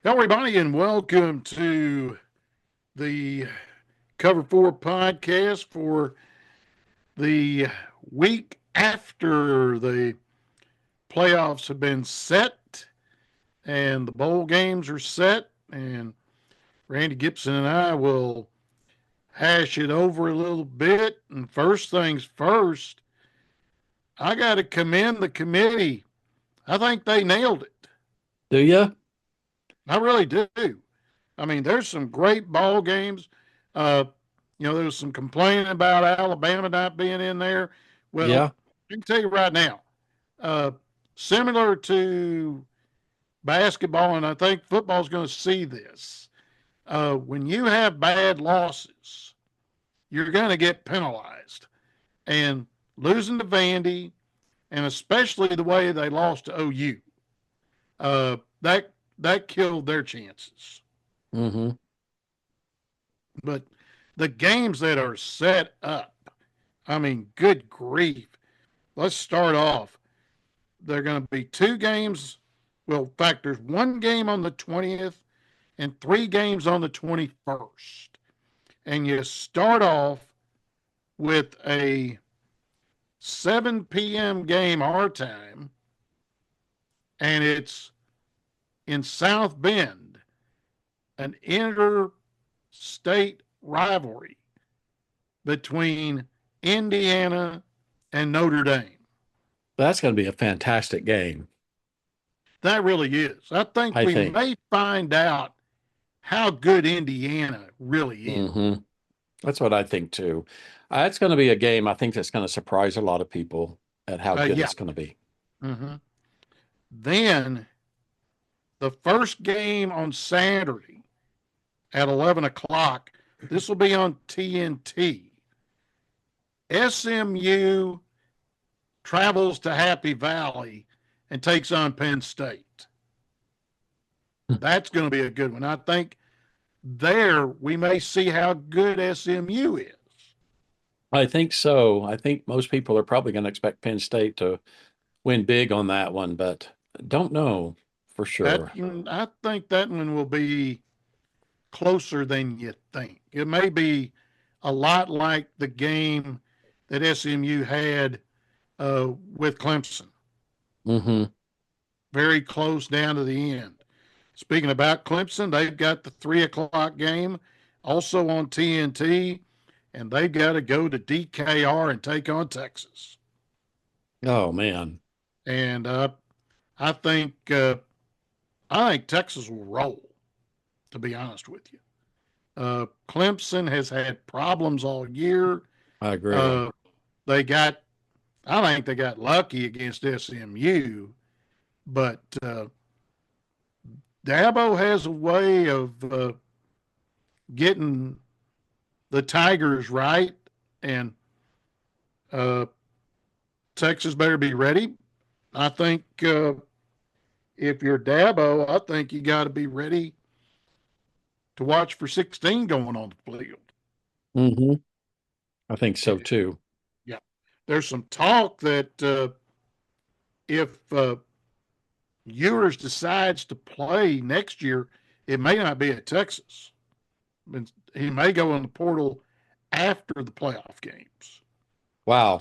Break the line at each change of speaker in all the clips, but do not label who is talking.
Hello, everybody, and welcome to the Cover 4 podcast for the week after the playoffs have been set and the bowl games are set. And Randy Gibson and I will hash it over a little bit. And first things first, I got to commend the committee. I think they nailed it.
Do you?
I really do. I mean, there's some great ball games. Uh, there was some complaining about Alabama not being in there. Well,
Yeah.
I can tell you right now, uh, similar to basketball, and I think football is going to see this. When you have bad losses, you're going to get penalized. And losing to Vandy, and especially the way they lost to OU, that killed their chances.
Mm-hmm.
But the games that are set up, I mean, good grief. Let's start off. There are going to be two games. Well, in fact, there's one game on the 20th and three games on the 21st. And you start off with a 7 p.m. game our time, and it's in South Bend, an interstate rivalry between Indiana and Notre Dame.
That's going to be a fantastic game.
That really is. I think we may find out how good Indiana really is.
Mm-hmm. That's what I think too. It's going to be a game I think that's going to surprise a lot of people at how good it's going to be.
Mm-hmm. Then the first game on Saturday at 11 o'clock, this will be on TNT. SMU travels to Happy Valley and takes on Penn State. That's going to be a good one. I think there we may see how good SMU is.
I think so. I think most people are probably going to expect Penn State to win big on that one, but don't know for sure.
I think that one will be closer than you think. It may be a lot like the game that SMU had with Clemson.
Mm-hmm.
Very close down to the end. Speaking about Clemson, they've got the 3 o'clock game also on TNT, and they've got to go to DKR and take on Texas.
Oh, man.
And I think Texas will roll, to be honest with you. Clemson has had problems all year.
I agree.
I think they got lucky against SMU, but Dabo has a way of getting the Tigers right, and Texas better be ready. I think if you're Dabo, I think you got to be ready to watch for 16 going on the field.
Mm-hmm. I think so too.
Yeah. There's some talk that if Ewers decides to play next year, it may not be at Texas. He may go in the portal after the playoff games.
Wow.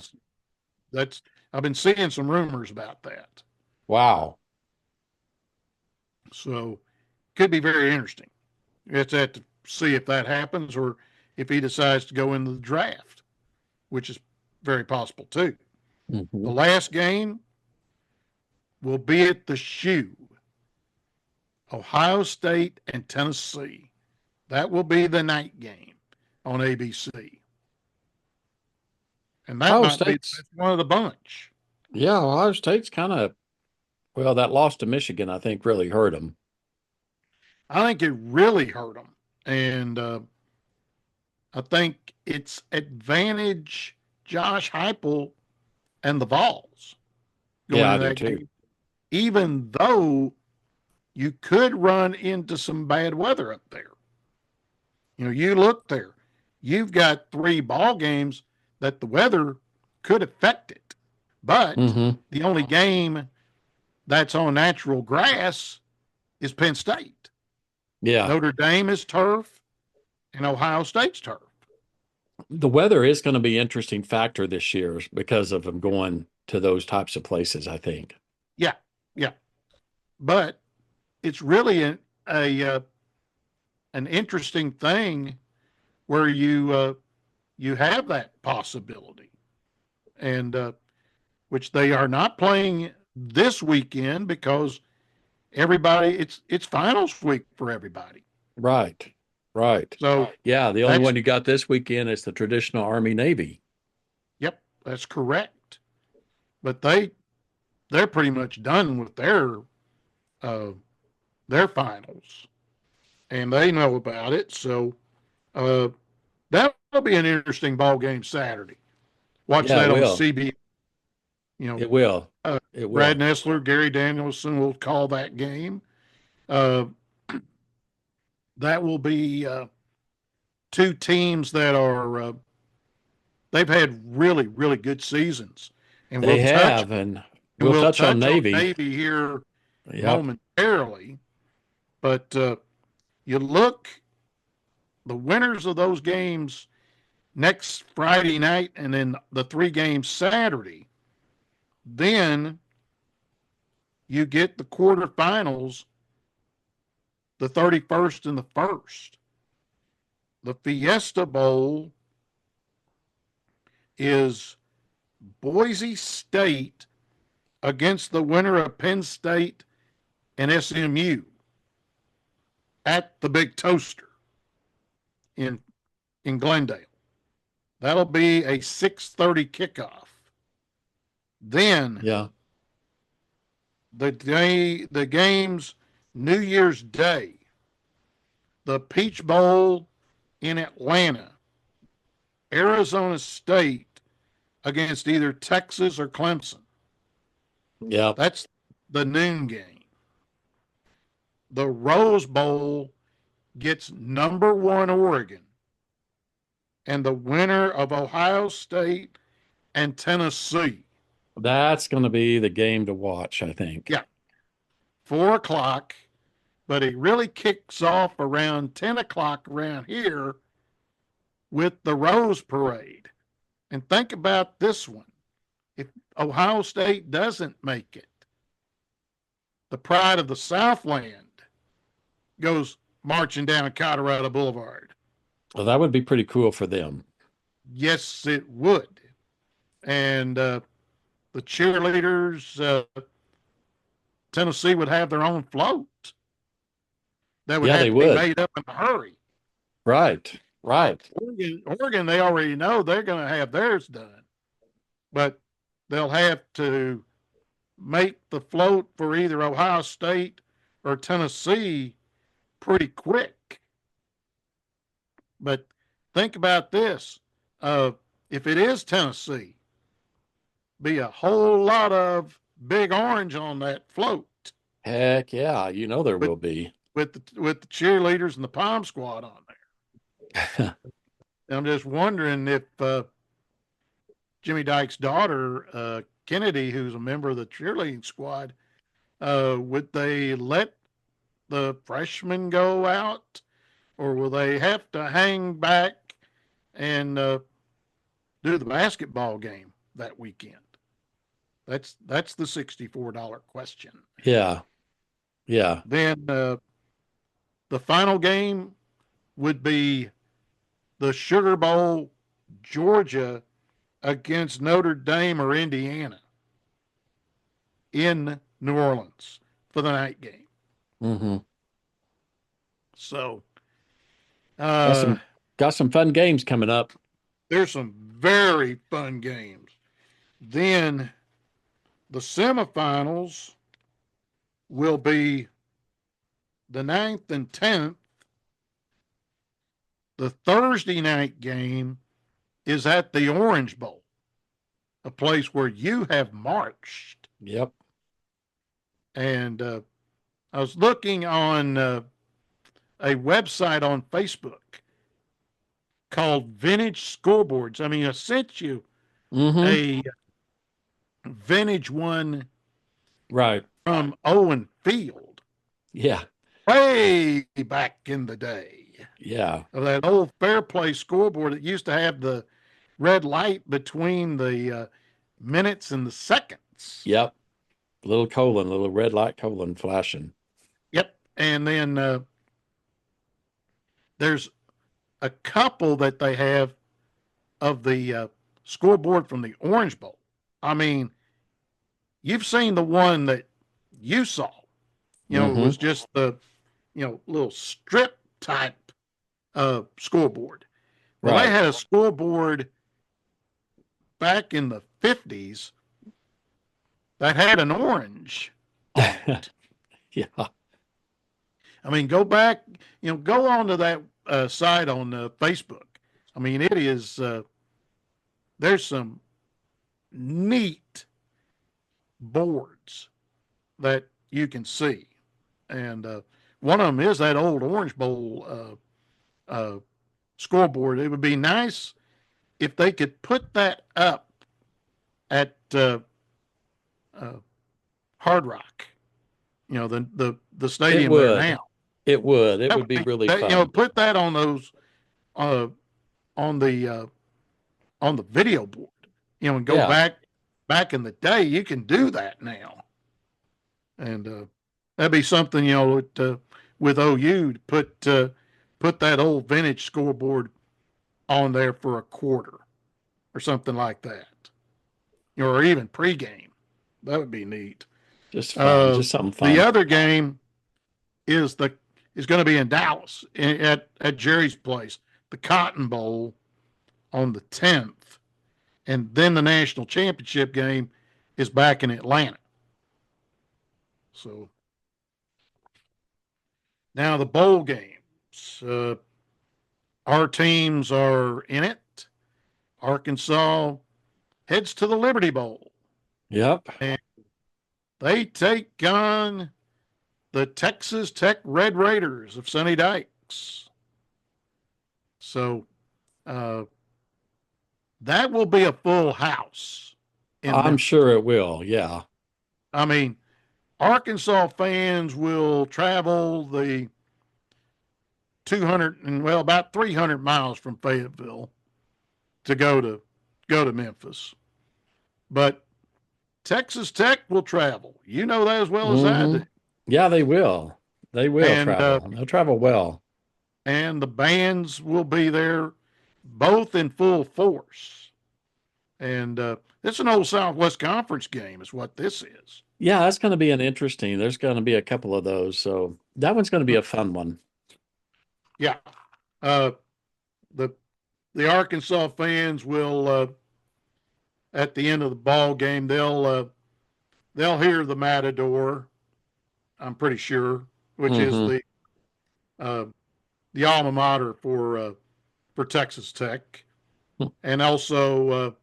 I've been seeing some rumors about that.
Wow.
So could be very interesting. You have to see if that happens or if he decides to go into the draft, which is very possible too.
Mm-hmm.
The last game will be at the Shoe, Ohio State and Tennessee. That will be the night game on ABC. And that might be one of the bunch.
Yeah, Ohio State's kind of, well, that loss to Michigan, I think, really hurt them.
I think it really hurt them. And I think it's advantage Josh Heupel and the Vols going into that game. Even though you could run into some bad weather up there. You look there, you've got three ball games that the weather could affect it. But
Hmm.
the only game that's on natural grass is Penn State.
Yeah.
Notre Dame is turf, and Ohio State's turf.
The weather is going to be an interesting factor this year because of them going to those types of places, I think.
Yeah, yeah. But it's really a an interesting thing where you have that possibility, and which they are not playing this weekend because everybody it's finals week for everybody.
Right. Right.
So
Yeah. The only
that's
one you got this weekend is the traditional Army Navy.
yep, that's correct. But they're pretty much done with uh, their finals, and they know about it. So uh, that'll be an interesting ball game Saturday. Watch
Yeah, it
that on
will.
CB. You know,
It will.
uh,
It
Brad
will.
Nessler, Gary Danielson will call that game. Uh, that will be two teams that are they've had really good seasons, and
They have, and we'll
we'll
touch on
touch on
Navy.
Navy here
Yep.
momentarily. But you look the winners of those games next Friday night, and then the three games Saturday. Then you get the quarterfinals, the 31st and the 1st. The Fiesta Bowl is Boise State against the winner of Penn State and SMU at the Big Toaster in in Glendale. That'll be a 6:30 kickoff. Then
Yeah.
the games New Year's Day, the Peach Bowl in Atlanta, Arizona State against either Texas or Clemson.
Yep.
That's the noon game. The Rose Bowl gets number one Oregon and the winner of Ohio State and Tennessee.
That's going to be the game to watch, I think.
Yeah, 4 o'clock, but it really kicks off around 10 o'clock around here with the Rose Parade. And think about this one. If Ohio State doesn't make it, the pride of the Southland goes marching down Colorado Boulevard.
Well, that would be pretty cool for them.
Yes, it would. And the cheerleaders, Tennessee would have their own float that would
Yeah, they
have to be
would.
made up in a hurry.
Right. Right.
Oregon, they already know they're going to have theirs done, but they'll have to make the float for either Ohio State or Tennessee pretty quick. But think about this: uh, if it is Tennessee, be a whole lot of big orange on that float
Heck yeah. You know there
with
will be.
with the cheerleaders and the Palm Squad on
Yeah,
there. I'm just wondering if Jimmy Dyke's daughter, Kennedy, who's a member of the cheerleading squad, would they let the freshmen go out, or will they have to hang back and do the basketball game that weekend? That's the $64 question.
yeah. Yeah.
Then the final game would be the Sugar Bowl, Georgia against Notre Dame or Indiana in New Orleans for the night game.
Hmm.
So
Got
uh,
some got some fun games coming up.
there's some very fun games. Then the semifinals will be the 9th and 10th. The Thursday night game is at the Orange Bowl, a place where you have marched.
Yep.
And I was looking on a website on Facebook, called vintage scoreboards. I mean, I sent you
Mm-hmm.
a vintage one
Right.
from Owen Field
Yeah.
way back in the day
Yeah.
of that old Fair Play scoreboard that used to have the red light between the minutes and the seconds.
Yep. Little colon, little red light colon flashing.
Yep. And then there's a couple that they have of the scoreboard from the Orange Bowl. I mean, you've seen the one that you saw. It
Mm-hmm.
was just the, little strip type scoreboard. Well, they
Right.
had a scoreboard back in the 50s that had an orange on it.
Yeah.
I mean, go back, go onto that site on Facebook. I mean, it is, there's some neat boards that you can see. And one of them is that old Orange Bowl scoreboard. It would be nice if they could put that up at uh, Hard Rock, the
It
stadium there now.
would. It would. It
That
would
would
be
be
really
that,
fun.
put that on those uh, on the on the video board, and go
Yeah.
back in the day. You can do that now, and that'd be something with OU to put that old vintage scoreboard on there for a quarter or something like that, or even pregame. That would be neat.
Just fun. Just something
The
fun.
other game is the is going to be in Dallas at Jerry's place, the Cotton Bowl on the 10th, and then the national championship game is back in Atlanta. So now the bowl games, our teams are in it. Arkansas heads to the Liberty Bowl,
Yep.
and they take on the Texas Tech Red Raiders of Sonny Dykes. So uh, that will be a full house in
I'm
Memphis.
sure it will. Yeah.
I mean, Arkansas fans will travel the 200 and well about 300 miles from Fayetteville to go to Memphis. But Texas Tech will travel. You know that as well as I
Mm-hmm.
do.
Yeah, they will. They will
And
travel. They'll travel well.
and the bands will be there both in full force. And it's an old Southwest Conference game is what this is.
Yeah, that's going to be an interesting. There's going to be a couple of those. So that one's going to be a fun one.
Yeah. Uh, the the Arkansas fans will at the end of the ball game they'll hear the Matador. I'm pretty sure, which is
Mm-hmm.
uh, the alma mater for Texas Tech, and also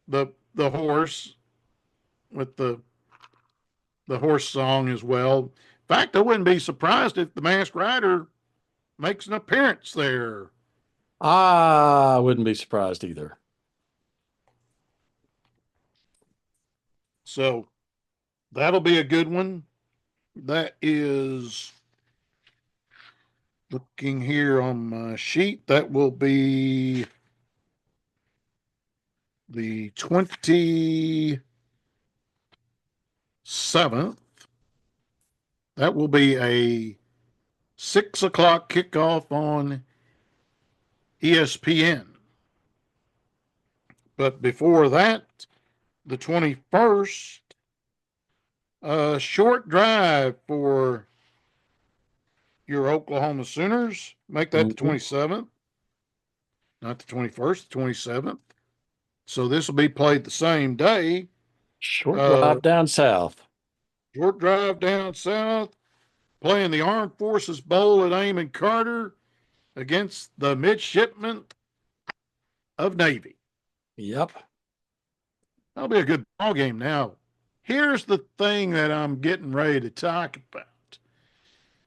the horse with the horse song as well. In fact, I wouldn't be surprised if the Masked Rider makes an appearance there.
I wouldn't be surprised either.
So that'll be a good one. That is looking here on my sheet. That will be the 27th. That will be a 6 o'clock kickoff on ESPN. But before that, the 21st, a short drive for your Oklahoma Sooners. Make that the
Mhm.
27th, not the 21st, the 27th. So this will be played the same day.
Short
Uh,
drive down south.
Short drive down south, playing the Armed Forces Bowl at Amon Carter against the Midshipmen of Navy.
Yep.
That'll be a good ball game. Now, here's the thing that I'm getting ready to talk about,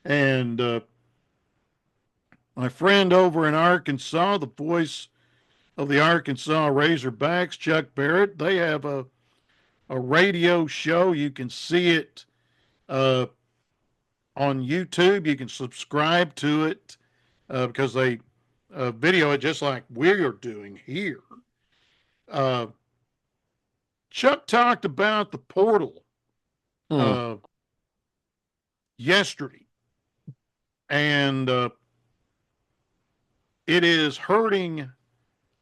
and My friend over in Arkansas, the voice of the Arkansas Razorbacks, Chuck Barrett, they have a radio show. You can see it uh, on YouTube. You can subscribe to it because they video it just like we're doing here. Uh, Chuck talked about the portal
Hmm.
uh, yesterday, and it is hurting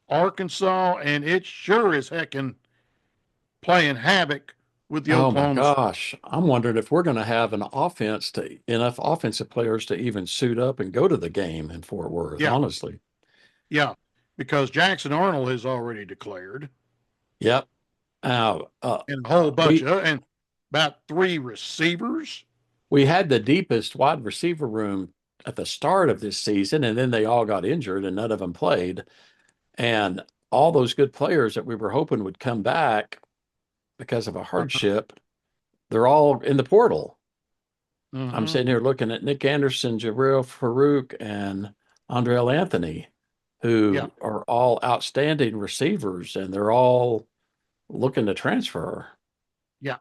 Arkansas, and it sure is heckin' playing havoc with the
Oh my
Oklahoma.
gosh. I'm wondering if we're going to have enough offensive players to even suit up and go to the game in Fort Worth,
Yeah,
honestly.
yeah, because Jackson Arnold has already declared,
Yep. Uh, uh,
and a whole bunch
we
of, and about three receivers.
we had the deepest wide receiver room at the start of this season, and then they all got injured and none of them played. And all those good players that we were hoping would come back because of a hardship, they're all in the portal. I'm
Mm-hmm.
sitting here looking at Nick Anderson, Jabril Farouk, and Andrell Anthony,
Yeah,
who are all outstanding receivers, and they're all looking to transfer.
yeah.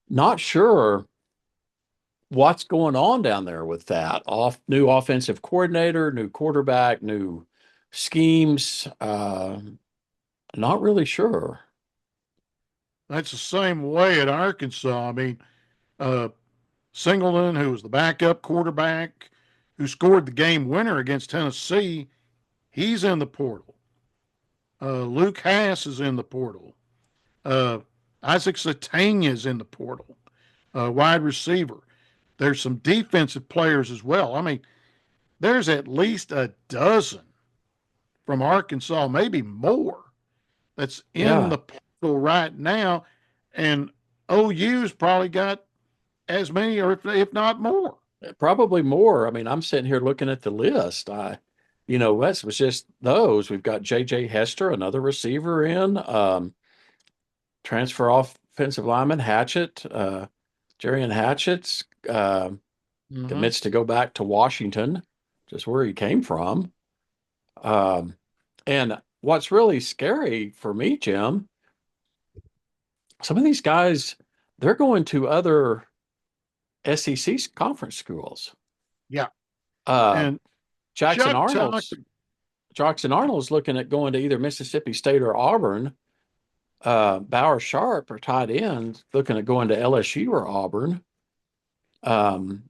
Not sure what's going on down there with that. New offensive coordinator, new quarterback, new schemes. Not really sure.
That's the same way at Arkansas. I mean, uh, Singleton, who was the backup quarterback, who scored the game winner against Tennessee, he's in the portal. Luke Hass is in the portal. Uh, Isaac Satania is in the portal. Wide receiver. There's some defensive players as well. I mean, there's at least a dozen from Arkansas, maybe more, that's in
Yeah,
the portal right now. And OU's probably got as many, or if not more.
probably more. I mean, I'm sitting here looking at the list. That was just those. We've got J.J. Hester, another receiver in. Transfer offensive lineman Hatchett, Jerry Hatchett's
Mm-hmm.
commits to go back to Washington, just where he came from. Um, and what's really scary for me, Jim, some of these guys, they're going to other SEC conference schools.
Yeah.
Uh,
And
Jackson
Chuck talked.
Arnold's Jackson Arnold's looking at going to either Mississippi State or Auburn. Bauer Sharp or tight end looking at going to LSU or Auburn. Um,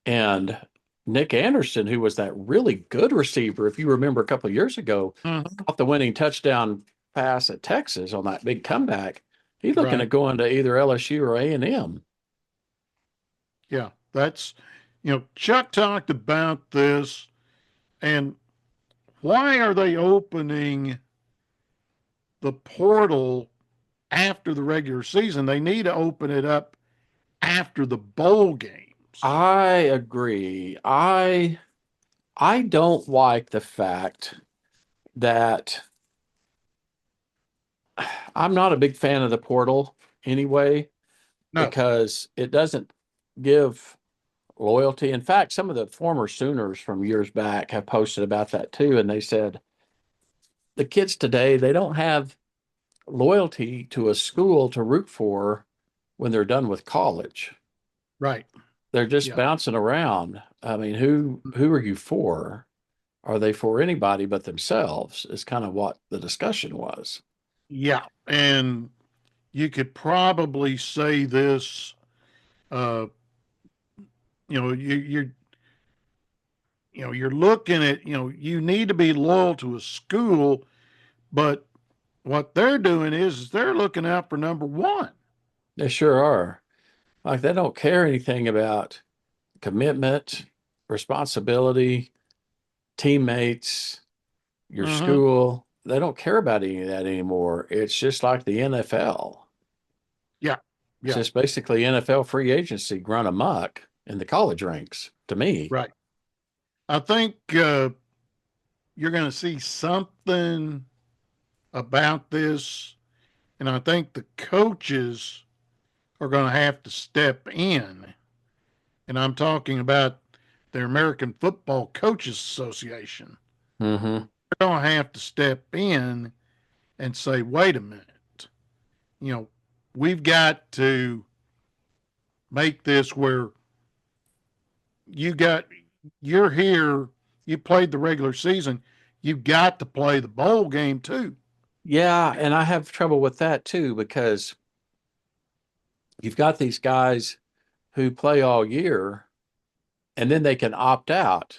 and Nick Anderson, who was that really good receiver, if you remember a couple of years ago,
Mhm.
caught the winning touchdown pass at Texas on that big comeback. He's looking
Right.
at going to either LSU or A&M.
Yeah. Chuck talked about this. And why are they opening the portal after the regular season? They need to open it up after the bowl games.
I agree. I don't like the fact that I'm not a big fan of the portal anyway
No.
because it doesn't give loyalty. In fact, some of the former Sooners from years back have posted about that too, and they said the kids today they don't have loyalty to a school to root for when they're done with college.
Right.
They're just
Yeah.
bouncing around. I mean, who are you for? Are they for anybody but themselves? Is kind of what the discussion was.
Yeah. And you could probably say this. Uh, you're looking at, you need to be loyal to a school, but what they're doing is they're looking out for number one.
They sure are. Like they don't care anything about commitment, responsibility, teammates, your
Mm-hmm.
school. They don't care about any of that anymore. It's just like the NFL.
Yeah.
It's
Yeah.
just basically NFL free agency run amok in the college ranks to me.
Right. I think you're going to see something about this, and I think the coaches are going to have to step in. And I'm talking about the American Football Coaches Association.
Mm-hmm.
They're going to have to step in and say, wait a minute, you know, we've got to make this where you got, you're here, you played the regular season, you've got to play the bowl game too.
Yeah, and I have trouble with that too because you've got these guys who play all year and then they can opt out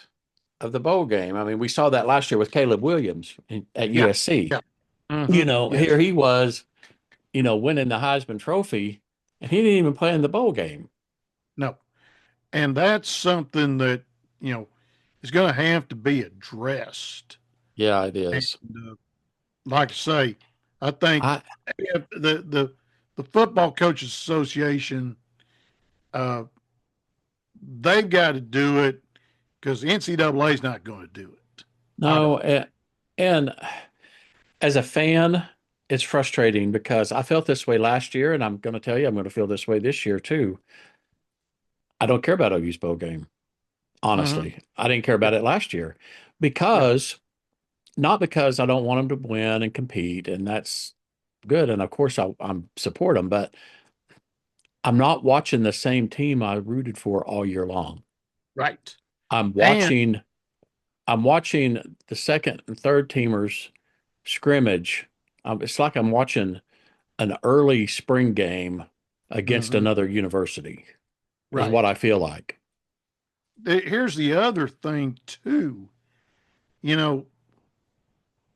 of the bowl game. I mean, we saw that last year with Caleb Williams at
Yeah.
USC.
Yeah. Mm-hmm.
Here
Yes.
he was, winning the Heisman Trophy, and he didn't even play in the bowl game.
No. And that's something that, you know, is going to have to be addressed.
Yeah, it
And
is.
like I say, I think
I
if the Football Coaches Association, uh, they've got to do it because the NCAA is not going to do it. I
no,
don't.
and as a fan, it's frustrating because I felt this way last year, and I'm going to tell you, I'm going to feel this way this year too. I don't care about OU's bowl game.
Mm-hmm.
Honestly, I didn't care
Yeah.
about it last year
Right.
because not because I don't want them to win and compete, and that's good. And of course, I'm support them, but I'm not watching the same team I rooted for all year long.
Right.
I'm
And
watching I'm watching the second and third teamers scrimmage. It's like I'm watching an early spring game against
mhm,
another university, is what
right.
I feel like.
Here's the other thing too. You know,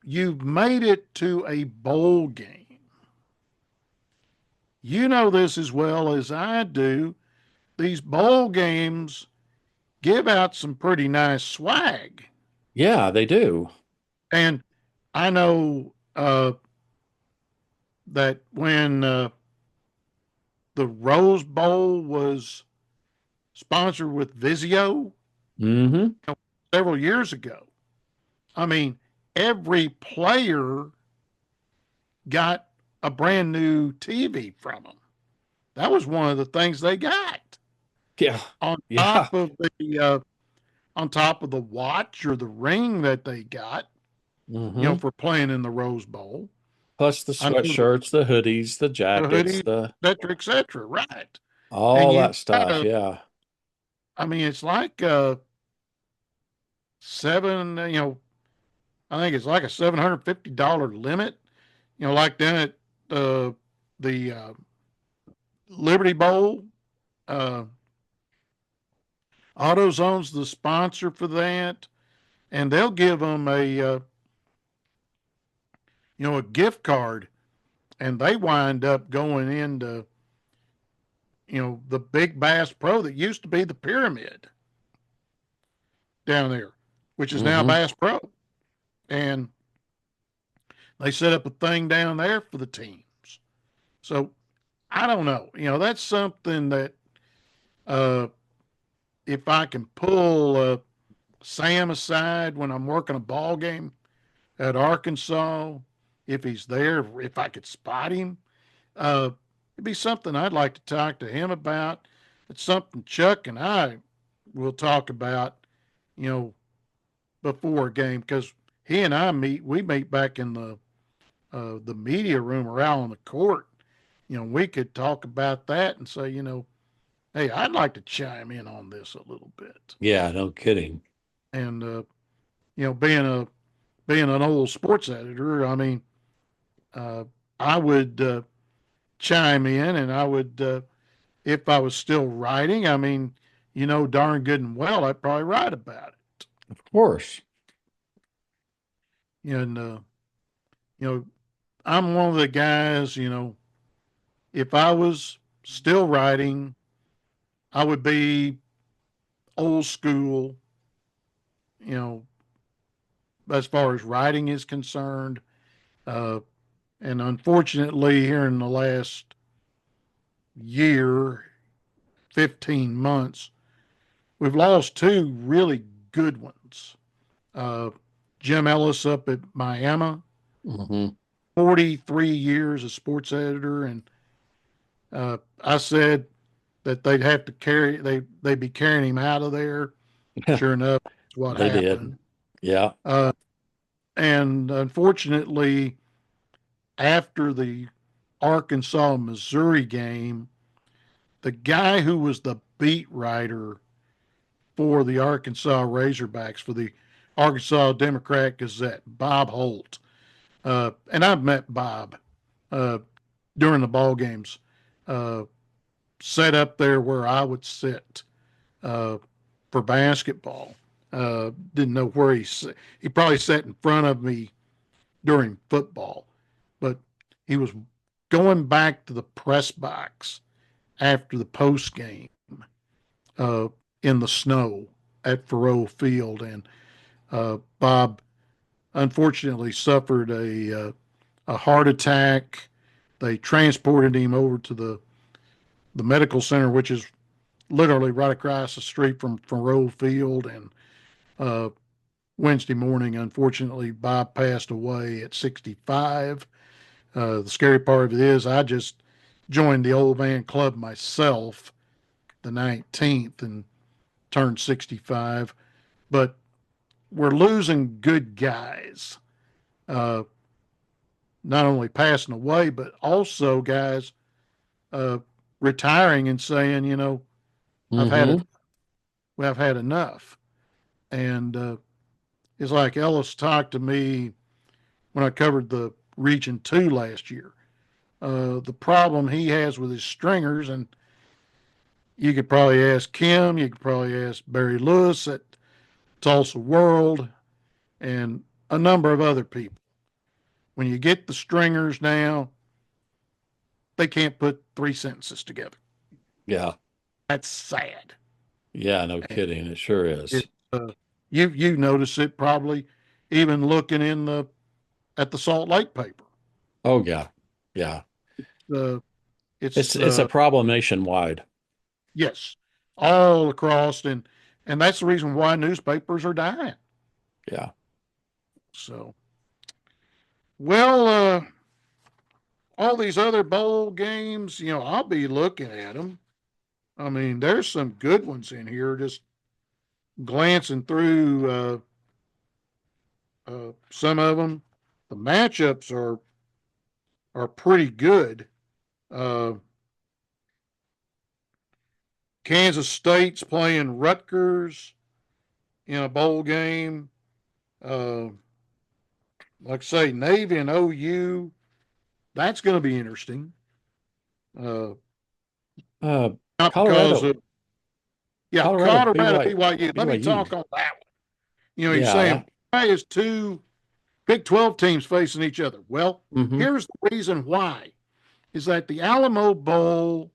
you've made it to a bowl game. You know this as well as I do. These bowl games give out some pretty nice swag.
Yeah, they do.
And I know that when the Rose Bowl was sponsored with Vizio
Hmm.
several years ago, I mean, every player got a brand new TV from them. That was one of the things they got
Yeah.
on
Yeah.
top of the watch or the ring that they got,
Hmm.
for playing in the Rose Bowl.
Plus the
I know
sweatshirts, the hoodies, the
the
jackets,
hoodies,
the
et cetera, right? And
all
you
that stuff.
gotta,
Yeah.
I mean, it's like seven, I think it's like a $750 limit. Like down at the Liberty Bowl. Uh, AutoZone's the sponsor for that, and they'll give them a gift card, and they wind up going into the Big Bass Pro that used to be the Pyramid down there, which is now
Hmm.
Bass Pro, and they set up a thing down there for the teams. So I don't know. That's something that uh, if I can pull Sam aside when I'm working a ball game at Arkansas, if he's there, if I could spot him, it'd be something I'd like to talk to him about. It's something Chuck and I will talk about, you know, before a game because he and I meet. We meet back in the media room or out on the court. We could talk about that and say, hey, I'd like to chime in on this a little bit.
Yeah, no kidding.
And being an old sports editor, I mean, uh, I would chime in, and I would, if I was still writing, I mean, darn good and well, I'd probably write about it.
Of course.
And you know, I'm one of the guys. If I was still writing, I would be old school. You know, as far as writing is concerned. Uh, and unfortunately, here in the last year, 15 months, we've lost two really good ones. Uh, Jim Ellis up at Miami,
Hmm.
43 years as sports editor. And I said that they'd be carrying him out of there. Sure enough, that's what
They did.
happened.
Yeah.
Uh, and unfortunately, after the Arkansas Missouri game, the guy who was the beat writer for the Arkansas Razorbacks for the Arkansas Democrat Gazette, Bob Holt, and I've met Bob uh, during the ball games, uh, sat up there where I would sit uh, for basketball. Didn't know where he probably sat in front of me during football, but he was going back to the press box after the post game uh, in the snow at Faroe Field, and Bob unfortunately suffered a heart attack. They transported him over to the medical center, which is literally right across the street from Faroe Field, and uh, Wednesday morning, unfortunately, Bob passed away at 65. The scary part of it is I just joined the old man club myself the 19th and turned 65. But we're losing good guys, uh, not only passing away, but also guys uh, retiring and saying, I've had
Hmm.
it. Well, I've had enough. And it's like Ellis talked to me when I covered the Region 2 last year. The problem he has with his stringers, and you could probably ask Kim, you could probably ask Barry Lewis at Tulsa World, and a number of other people. When you get the stringers now, they can't put three sentences together.
Yeah.
That's sad.
Yeah. No
And
kidding. It sure
it,
is.
you notice it probably even looking in the at the Salt Lake paper.
Oh, yeah. Yeah.
Uh,
It's
it's
it's a problem nationwide.
yes, all across, and that's the reason why newspapers are dying.
Yeah.
So, well, all these other bowl games, I'll be looking at them. I mean, there's some good ones in here. Just glancing through some of them, the matchups are pretty good. Uh, Kansas State's playing Rutgers in a bowl game. Uh, like I say, Navy and OU. That's going to be interesting. Uh,
Uh,
not because
Colorado,
of yeah,
Colorado,
Colorado BYU. Let me
BYU.
talk on that one. You're
Yeah.
saying why is two Big 12 teams facing each other? Well,
Hmm.
here's the reason why: is that the Alamo Bowl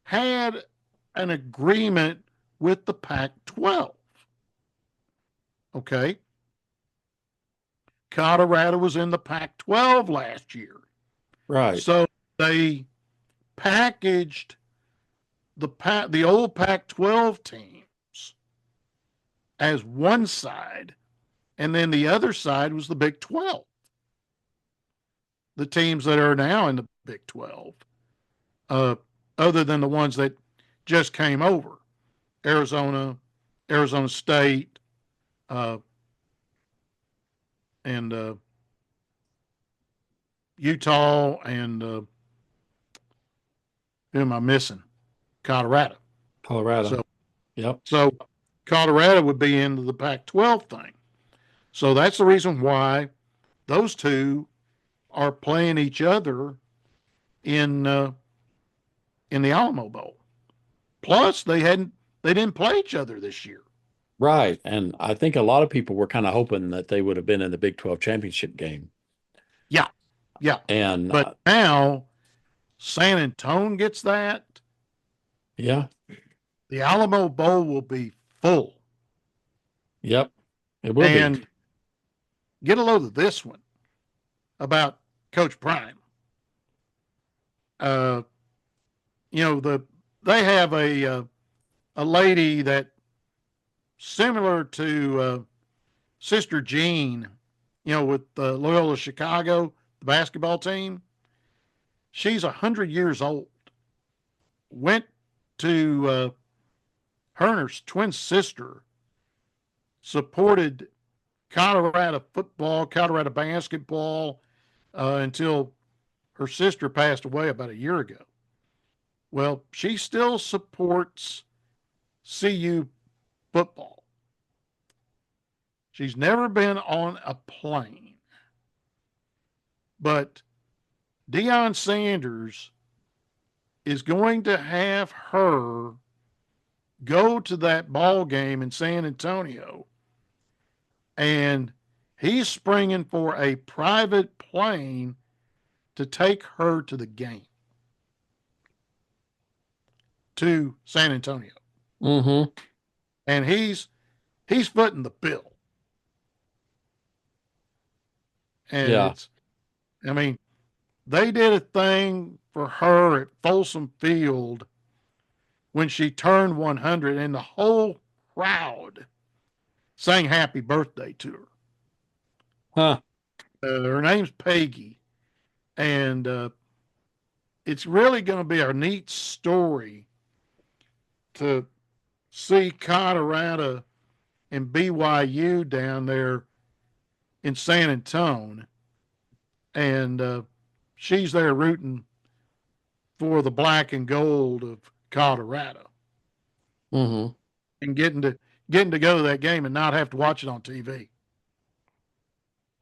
had an agreement with the Pac-12. Okay, Colorado was in the Pac-12 last year,
Right.
so they packaged the old Pac-12 teams as one side, and then the other side was the Big 12, the teams that are now in the Big 12, uh, other than the ones that just came over: Arizona, Arizona State, uh, and Utah, and who am I missing? Colorado. So,
Colorado. Yep.
so Colorado would be into the Pac-12 thing. So that's the reason why those two are playing each other in in the Alamo Bowl. Plus, they didn't play each other this year.
Right. And I think a lot of people were kind of hoping that they would have been in the Big 12 championship game.
Yeah, yeah.
And
But now San Antone gets that.
yeah.
The Alamo Bowl will be full.
Yep. It will be.
And get a load of this one about Coach Prime. Uh, they have a lady that similar to Sister Jean, with Loyola Chicago, the basketball team. She's 100 years old. Went to her and her twin sister supported Colorado football, Colorado basketball until her sister passed away about a year ago. Well, she still supports CU football. She's never been on a plane, but Deion Sanders is going to have her go to that ball game in San Antonio, and he's springing for a private plane to take her to the game to San Antonio,
Mm-hmm.
and he's footing the bill, and
Yeah.
it's I mean they did a thing for her at Folsom Field when she turned 100, and the whole crowd sang happy birthday to her.
Huh.
Her name's Peggy, and it's really going to be a neat story to see Colorado and BYU down there in San Antonio, and she's there rooting for the black and gold of Colorado,
Mm-hmm.
and getting to go to that game and not have to watch it on TV.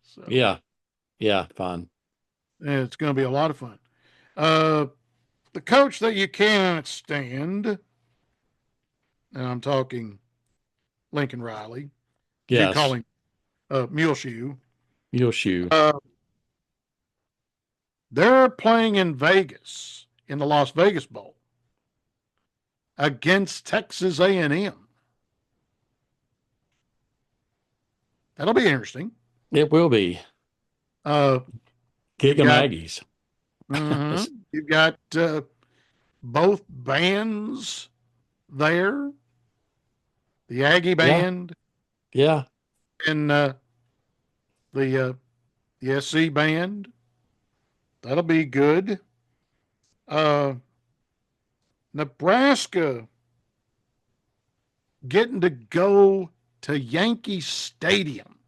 So
Yeah. Yeah. Fun.
it's going to be a lot of fun. Uh, the coach that you cannot stand, and I'm talking Lincoln Riley, but you call
Yes.
him Muleshoe.
Mule shoe.
Uh, they're playing in Vegas in the Las Vegas Bowl against Texas A&M. That'll be interesting.
It will be.
Uh,
Kick
you've
'em
got
Aggies.
you've got both bands there, the Aggie
Yeah.
band
Yeah.
and the uh, the SC band. That'll be good. Uh, Nebraska getting to go to Yankee Stadium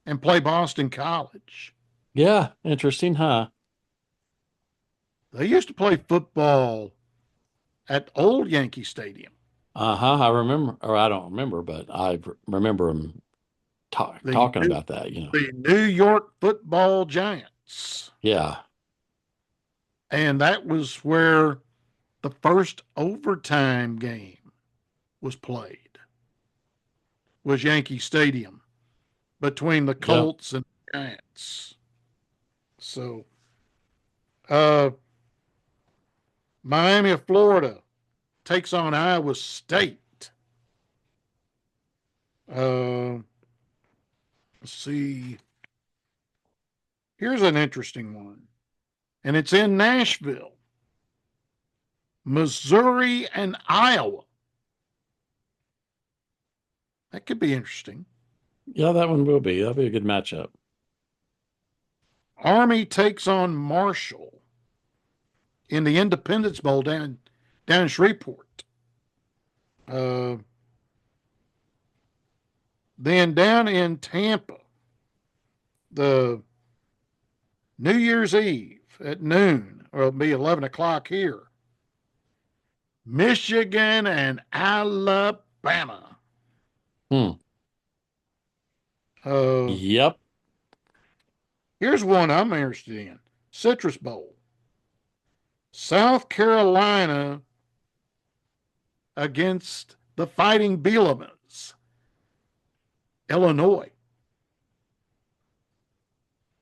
and play Boston College.
Yeah. Interesting, huh?
They used to play football at old Yankee Stadium,
Uh-huh. I remember, or I don't remember, but remember them
the
talking about that.
the New York Football Giants,
Yeah.
and that was where the first overtime game was played. Was Yankee Stadium between the
Yeah.
Colts and the Giants. So, uh, Miami of Florida takes on Iowa State. Let's see. Here's an interesting one, and it's in Nashville. Missouri and Iowa. That could be interesting.
Yeah, that one will be. That'll be a good matchup.
Army takes on Marshall in the Independence Bowl down in Shreveport. Uh, then down in Tampa, the New Year's Eve at noon, or it'll be 11 o'clock here. Michigan and Alabama.
Hmm.
Uh,
Yep.
here's one I'm interested in: Citrus Bowl. South Carolina against the Fighting Bielema's, Illinois.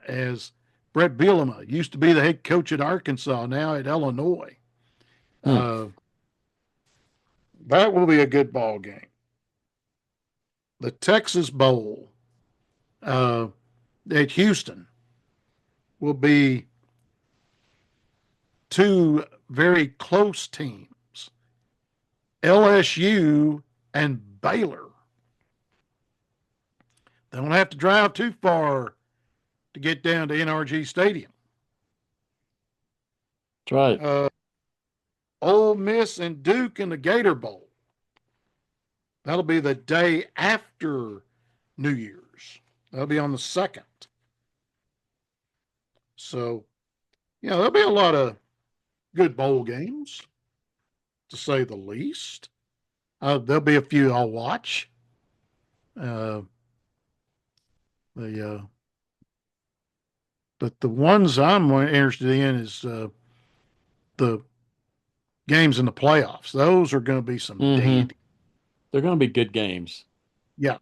As Brett Bielema used to be the head coach at Arkansas, now at Illinois.
Hmm.
Uh, that will be a good ball game. The Texas Bowl uh, at Houston will be two very close teams, LSU and Baylor. They don't have to drive too far to get down to NRG Stadium.
That's right.
'em. Ole Miss and Duke in the Gator Bowl. That'll be the day after New Year's. That'll be on the 2nd. So, there'll be a lot of good bowl games, to say the least. There'll be a few I'll watch. Uh, the but the ones I'm more interested in is the games in the playoffs. Those are going to be some
Mm-hmm.
dandy.
They're going to be good games.
Yeah.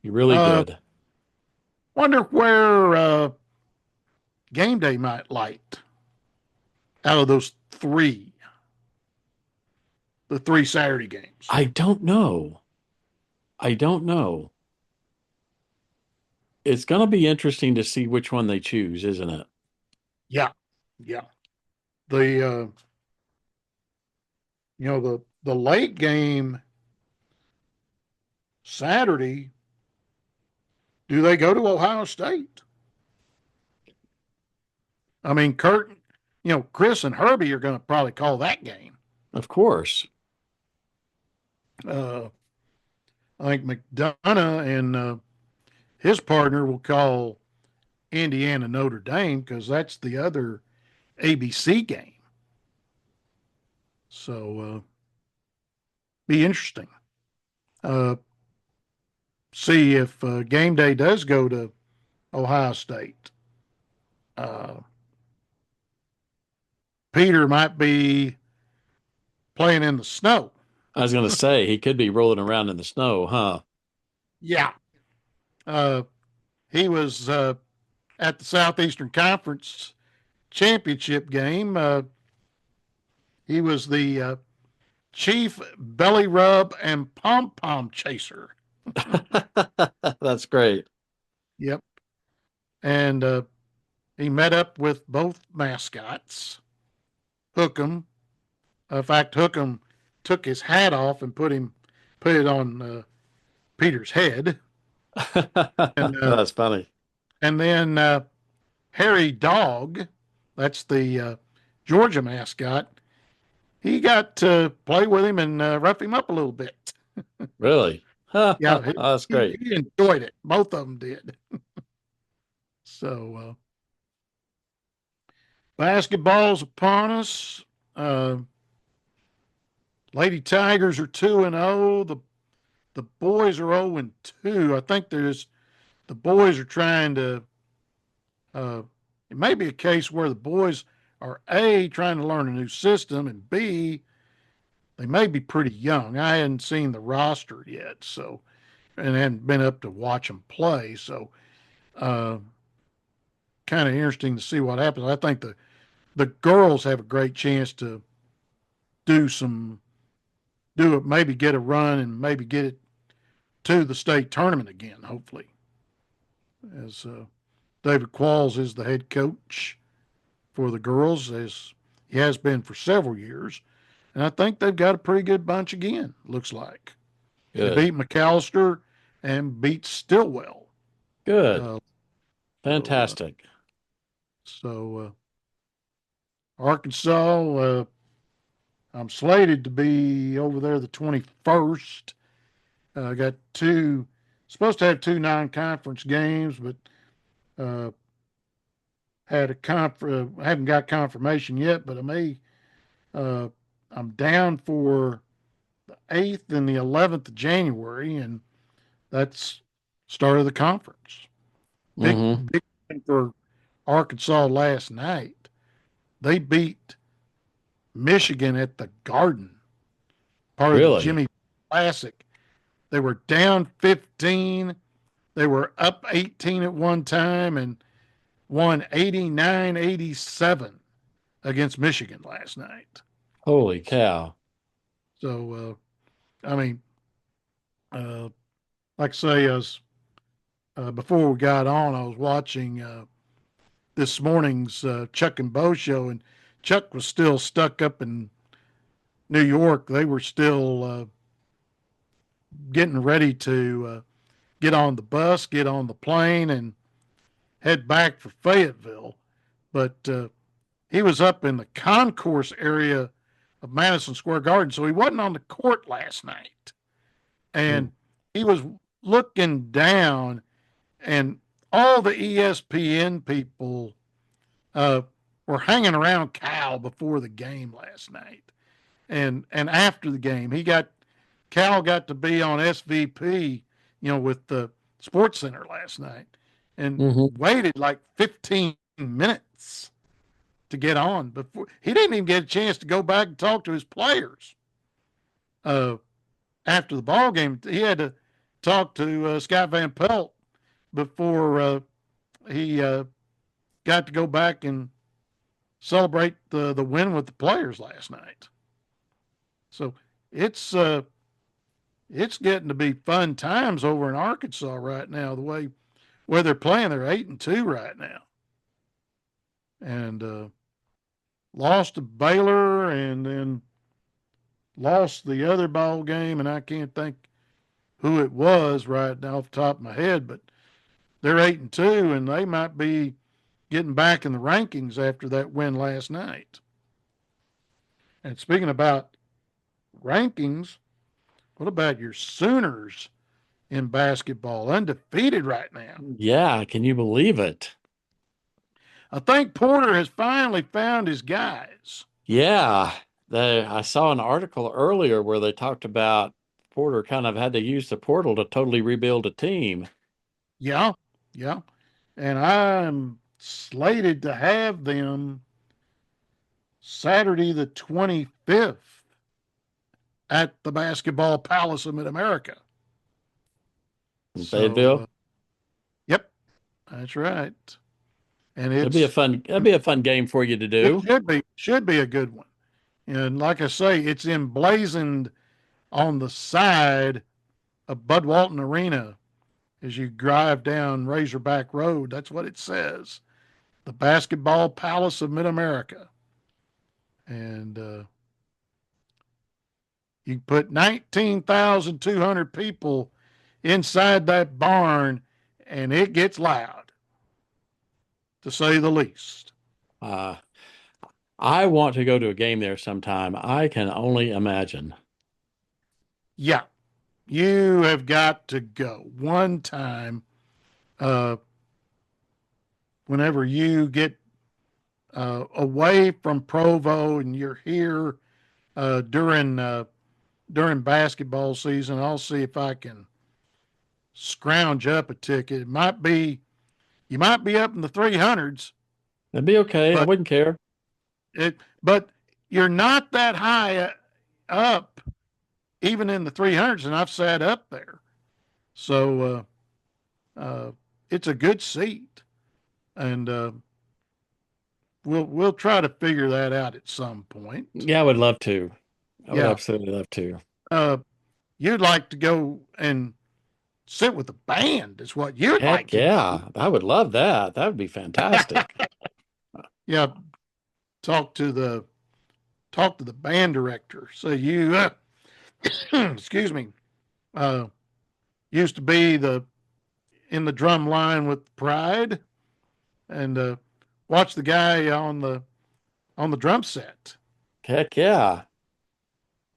Be really
Uh,
good.
Wonder where game day might light out of those three, the three Saturday games.
I don't know. I don't know. It's going to be interesting to see which one they choose, isn't it?
Yeah. Yeah. The the late game Saturday, do they go to Ohio State? I mean, Chris and Herbie are going to probably call that game.
Of course.
Uh, I think McDonough and his partner will call Indiana Notre Dame because that's the other ABC game. So be interesting. Uh, See if game day does go to Ohio State. Uh, Peter might be playing in the snow.
I was going to say he could be rolling around in the snow, huh?
Yeah. Uh, he was at the Southeastern Conference championship game. He was the chief belly rub and pom pom chaser.
That's great.
Yep. And he met up with both mascots, Hookem. In fact, Hookem took his hat off and put it on Peter's head, and
That's funny.
then Harry Dog, that's the Georgia mascot. He got to play with him and rough him up a little bit.
Really?
Yeah,
That's
he,
great.
he enjoyed it. Both of them did. So basketball's upon us. Uh, Lady Tigers are 2-0. The boys are 0-2. I think the boys are trying to. Uh, it may be a case where the boys are A, trying to learn a new system, and B, they may be pretty young. I hadn't seen the roster yet, so and hadn't been up to watch them play. So uh, kind of interesting to see what happens. I think the girls have a great chance to do some do it, maybe get a run and maybe get it to the state tournament again. Hopefully, as David Qualls is the head coach for the girls, as he has been for several years, and I think they've got a pretty good bunch again. Looks like they
Good.
beat McAllister and beat Stillwell.
Good.
Uh, so uh,
Fantastic.
so Arkansas, I'm slated to be over there the 21st. I got supposed to have two non-conference games, but uh, haven't got confirmation yet. But uh, I'm down for the 8th and the 11th of January, and that's start of the conference. Big
Hmm.
big thing for Arkansas last night. They beat Michigan at the Garden, part of the
Really?
Jimmy Classic. They were down 15. They were up 18 at one time and won 89-87 against Michigan last night.
Holy cow.
So, I mean, uh, like I say, as before we got on, I was watching this morning's Chuck and Bo show, and Chuck was still stuck up in New York. They were still getting ready to get on the bus, get on the plane, and head back for Fayetteville. But he was up in the concourse area of Madison Square Garden, so he wasn't on the court last night.
Mm.
and he was looking down, and all the ESPN people uh, were hanging around Cal before the game last night, and after the game, Cal got to be on SVP, with the Sports Center last night, and
Hmm.
waited like 15 minutes to get on before he didn't even get a chance to go back and talk to his players. Uh, After the ball game, he had to talk to Scott Van Pelt before he got to go back and celebrate the win with the players last night. So it's uh, it's getting to be fun times over in Arkansas right now. The way where they're playing, they're 8-2 right now, and lost to Baylor, and then lost the other ball game, and I can't think who it was right now off the top of my head, but they're 8-2, and they might be getting back in the rankings after that win last night. And speaking about rankings, what about your Sooners in basketball? Undefeated right now.
Yeah, can you believe it?
I think Porter has finally found his guys.
Yeah, I saw an article earlier where they talked about Porter kind of had to use the portal to totally rebuild a team.
Yeah, yeah. And I'm slated to have them Saturday the 25th at the Basketball Palace of Mid America.
In
So,
Fayetteville.
yep, that's right. And
That'd be a fun game for you to
it
do.
should be a good one. And like I say, it's emblazoned on the side of Bud Walton Arena as you drive down Razorback Road. That's what it says. The Basketball Palace of Mid America. And you put 19,200 people inside that barn, and it gets loud, to say the least.
Uh, I want to go to a game there sometime. I can only imagine.
Yeah, you have got to go one time uh, whenever you get away from Provo and you're here during basketball season. I'll see if I can scrounge up a ticket. It might be you might be up in the 300s,
That'd be okay. I
but
wouldn't care.
but you're not that high up, even in the 300s, and I've sat up there. So it's a good seat, and we'll try to figure that out at some point.
Yeah, I would love to. I would
Yeah,
absolutely love to.
uh, you'd like to go and sit with the band, is what you'd like
Heck
to do.
yeah, I would love that. That would be fantastic.
Yeah, talk to the talk to the band director. So you, excuse me, uh, used to be the in the drum line with Pride, and watch the guy on the drum set.
Heck yeah.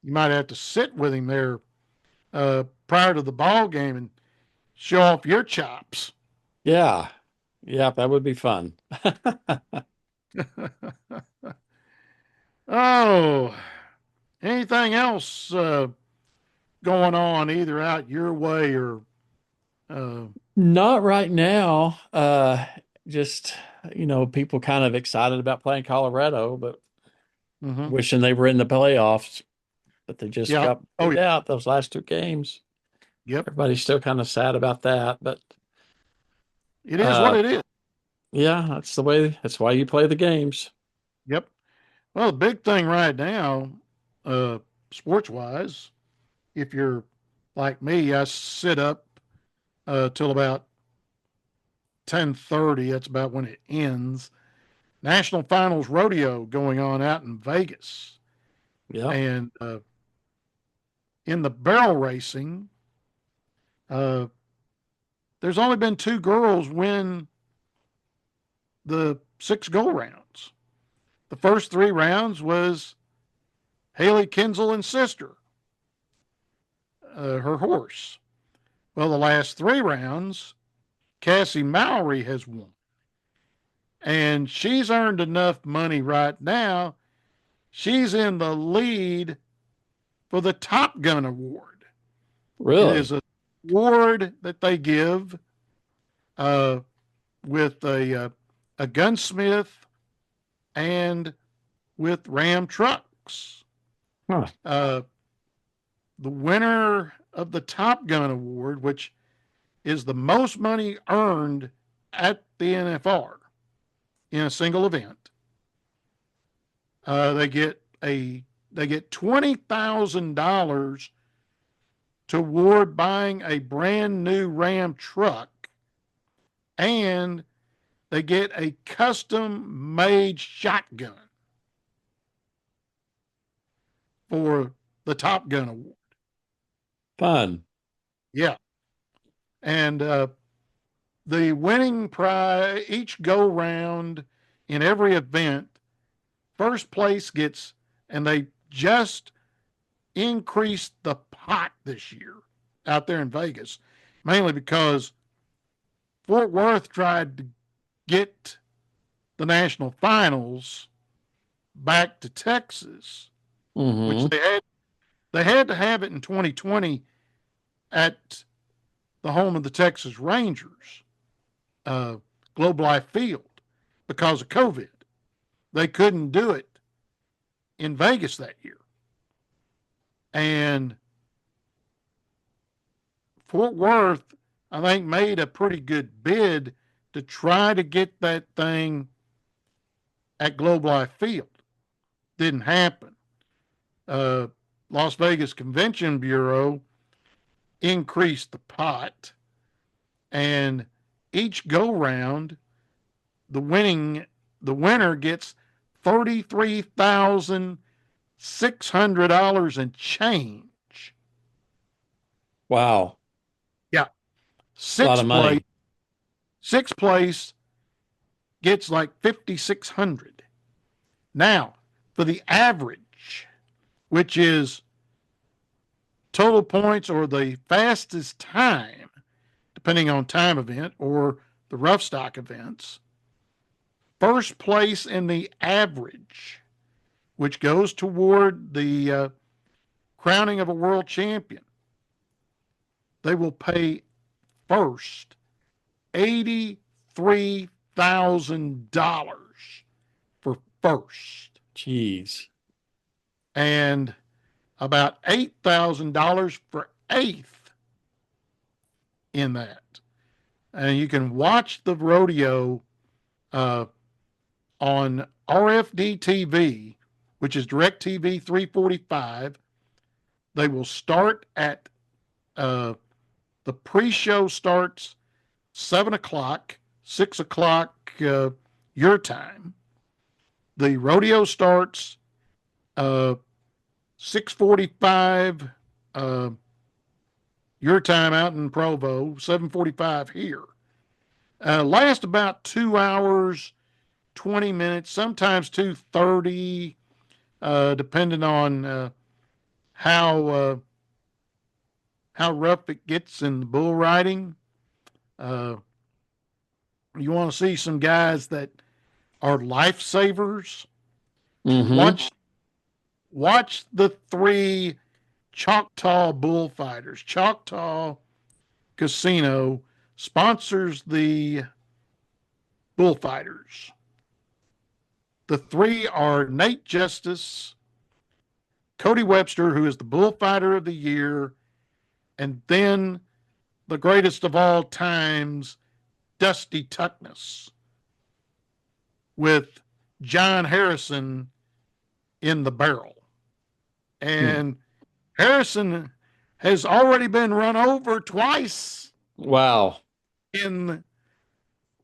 You might have to sit with him there prior to the ball game and show off your chops.
Yeah. Yeah, that would be fun.
Oh, anything else going on either out your way or uh,
Not right now. Just, people kind of excited about playing Colorado, but
mm-hmm.
wishing they were in the playoffs, but they just
Yeah.
got
Oh,
beat out those last two games.
yep.
Everybody's still kind of sad about that, but
It is what
uh,
it is.
yeah, that's why you play the games.
Yep. Well, the big thing right now, uh, sports wise, if you're like me, I sit up till about 10:30. That's about when it ends. National Finals Rodeo going on out in Vegas,
Yep.
and in the barrel racing, uh, there's only been two girls win the six go rounds. The first three rounds was Haley Kinsel and sister. her horse. Well, the last three rounds, Cassie Mallory has won. And she's earned enough money right now. She's in the lead for the Top Gun Award. It is
Really?
a award that they give uh, with a gunsmith and with Ram trucks.
Huh.
Uh, the winner of the Top Gun Award, which is the most money earned at the NFR in a single event, they get $20,000 toward buying a brand new Ram truck, and they get a custom made shotgun for the Top Gun Award.
Fun.
Yeah. And the winning prize each go round in every event, first place gets, and they just increased the pot this year out there in Vegas, mainly because Fort Worth tried to get the national finals back to Texas, which
Mm-hmm.
they had to have it in 2020 at the home of the Texas Rangers, uh, Globe Life Field, because of COVID. They couldn't do it in Vegas that year. And Fort Worth, I think, made a pretty good bid to try to get that thing at Globe Life Field. Didn't happen. Uh, Las Vegas Convention Bureau increased the pot, and each go round, the winner gets $33,600 and change.
Wow.
Yeah,
A lot of
sixth place,
money.
sixth place gets like 5,600. Now, for the average, which is total points or the fastest time, depending on time event or the rough stock events, first place in the average, which goes toward the crowning of a world champion, they will pay first $83,000 for first,
Jeez.
and about $8,000 for eighth in that. And you can watch the rodeo uh, on RFD TV, which is DirecTV 345. They will start at the pre-show starts 7 o'clock, 6 o'clock your time. The rodeo starts 6:45 your time out in Provo, 7:45 here. Last about 2 hours, 20 minutes, sometimes 2:30, depending on how uh, how rough it gets in the bull riding. Uh, you want to see some guys that are lifesavers.
Mm-hmm.
Watch the three Choctaw bullfighters. Choctaw Casino sponsors the bullfighters. The three are Nate Justice, Cody Webster, who is the bullfighter of the year, and then the greatest of all times, Dusty Tuckness, with John Harrison in the barrel.
Hmm.
And Harrison has already been run over twice
Wow.
in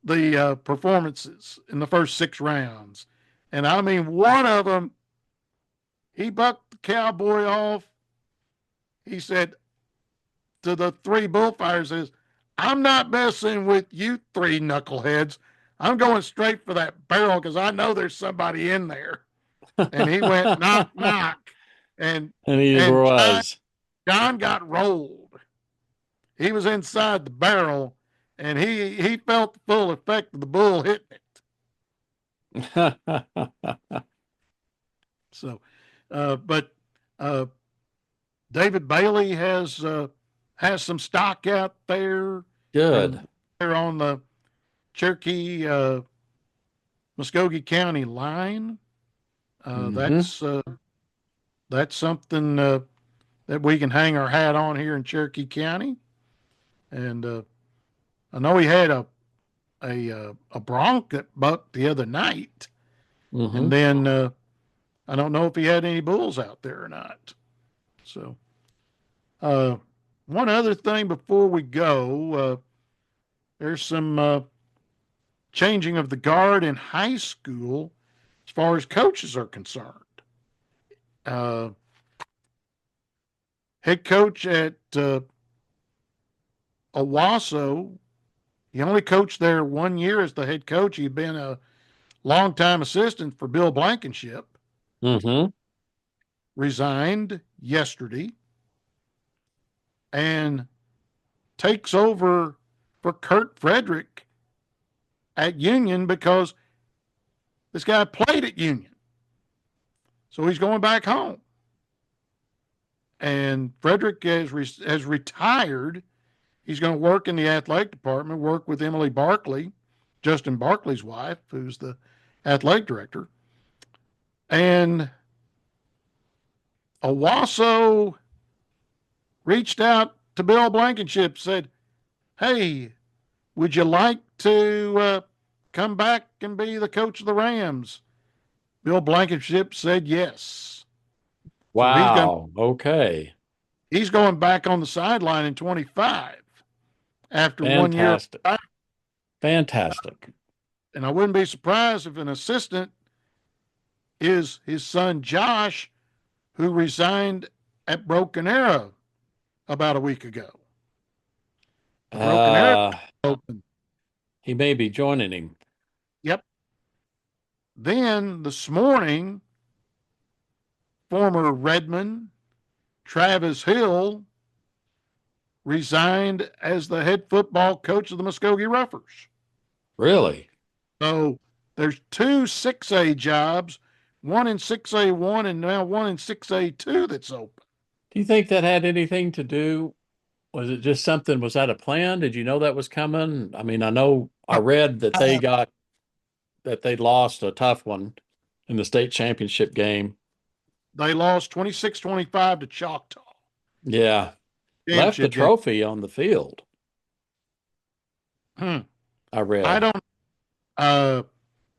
the performances in the first 6 rounds. And I mean, one of them, he bucked the cowboy off. He said to the three bullfighters, says, I'm not messing with you three knuckleheads. I'm going straight for that barrel because I know there's somebody in there. And he went knock, knock. And
And he
and John,
was.
John got rolled. He was inside the barrel, and he felt the full effect of the bull hitting it. So, but uh, David Bailey has some stock out there,
Good.
and they're on the Cherokee Muskogee County line. Uh,
Hmm.
that's uh, that's something that we can hang our hat on here in Cherokee County. And I know he had a bronc that bucked the other night,
Hmm.
and then I don't know if he had any bulls out there or not. So, uh, one other thing before we go, there's some changing of the guard in high school as far as coaches are concerned. Uh, Head coach at Owasso, he only coached there 1 year as the head coach. He'd been a longtime assistant for Bill Blankenship.
Hmm.
Resigned yesterday and takes over for Kurt Frederick at Union because this guy played at Union. So he's going back home. And Frederick has retired. He's going to work in the athletic department, work with Emily Barkley, Justin Barkley's wife, who's the athletic director. And Owasso reached out to Bill Blankenship, said, "Hey, would you like to come back and be the coach of the Rams?" Bill Blankenship said yes. So
Wow. Okay.
he's going back on the sideline in 25 after 1 year.
Fantastic. Fantastic.
And I wouldn't be surprised if an assistant is his son Josh, who resigned at Broken Arrow about a week ago. The Broken Arrow
Uh,
open.
he may be joining him.
Yep. Then this morning, former Redmond Travis Hill resigned as the head football coach of the Muskogee Roughers.
Really?
So there's two 6A jobs, one in 6A1 and now one in 6A2 that's open.
Do you think that had anything to do? Was it just something? Was that a plan? Did you know that was coming? I mean, I know I read that they lost a tough one in the state championship game.
They lost 26-25 to Choctaw
Yeah. Left the
championship game.
trophy on the field,
Hmm.
I
I
read.
don't.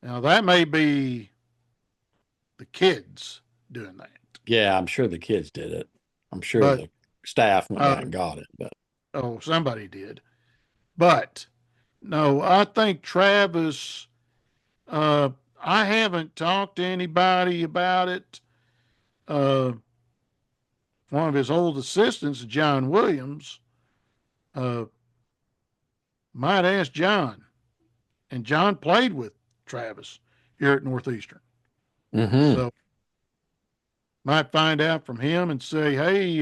Now that may be the kids doing that,
Yeah, I'm sure the kids did it. I'm sure
but
the staff went
uh,
down and got it, but
oh, somebody did. But no, I think Travis. Uh, I haven't talked to anybody about it. Uh, One of his old assistants, John Williams, uh, might ask John, and John played with Travis here at Northeastern,
hmm.
so might find out from him and say, "Hey,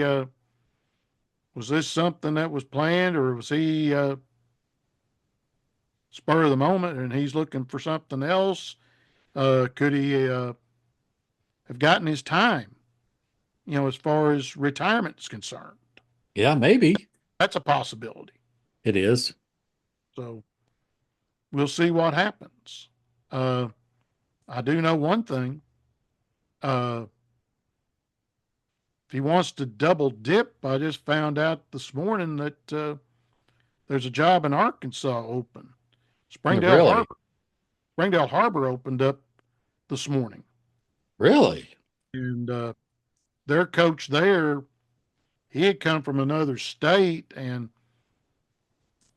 was this something that was planned, or was he spur of the moment, and he's looking for something else? Could he have gotten his time? As far as retirement is concerned,
Yeah, maybe
that's a possibility.
it is.
So we'll see what happens. Uh, I do know one thing. Uh, if he wants to double dip, I just found out this morning that there's a job in Arkansas open. Springdale
Really?
Harbor. Springdale Harbor opened up this morning,
Really?
and their coach there, he had come from another state and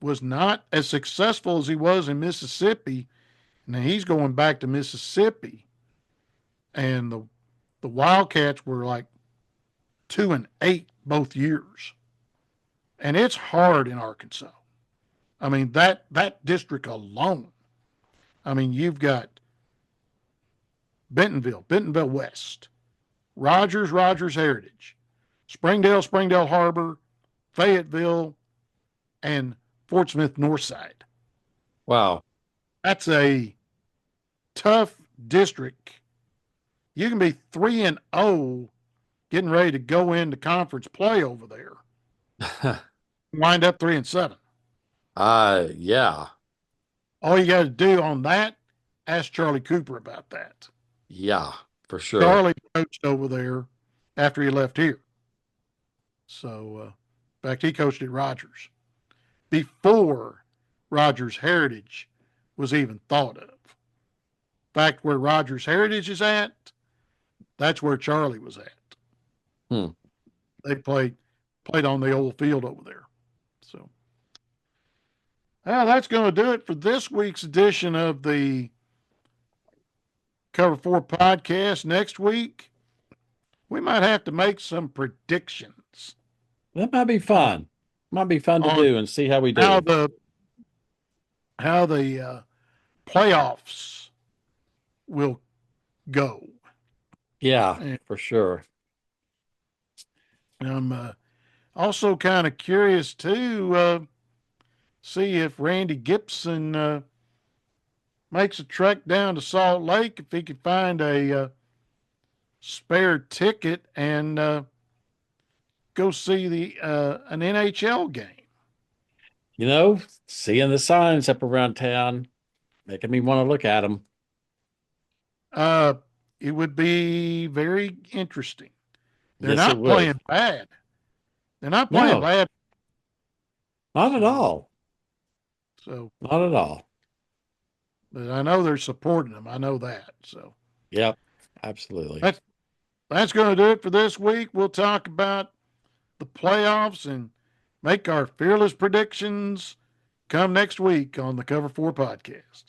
was not as successful as he was in Mississippi. Now he's going back to Mississippi, and the Wildcats were like 2-8 both years, and it's hard in Arkansas. I mean that district alone. I mean you've got Bentonville West, Rogers Heritage, Springdale, Springdale Harbor, Fayetteville, and Fort Smith Northside.
Wow.
That's a tough district. You can be 3-0 getting ready to go into conference play over there. Wind up 3-7.
Yeah.
All you got to do on that, ask Charlie Cooper about that.
Yeah, for sure.
Charlie coached over there after he left here. So, in fact, he coached at Rogers before Rogers Heritage was even thought of. In fact, where Rogers Heritage is at, that's where Charlie was at.
Hmm.
They played on the old field over there. So, that's going to do it for this week's edition of the Cover 4 podcast. Next week, we might have to make some predictions.
That might be fun. Might be fun to do and see how we do.
How the playoffs will go.
Yeah, for sure.
I'm also kind of curious to see if Randy Gibson makes a trek down to Salt Lake, if he could find a spare ticket and go see an NHL game.
You know, seeing the signs up around town, making me want to look at them.
It would be very interesting. They're
Yes,
not playing bad. They're not playing bad.
Not at all.
So
not at all.
But I know they're supporting them. I know that. So
yep, absolutely.
That's going to do it for this week. We'll talk about the playoffs and make our fearless predictions come next week on the Cover 4 podcast.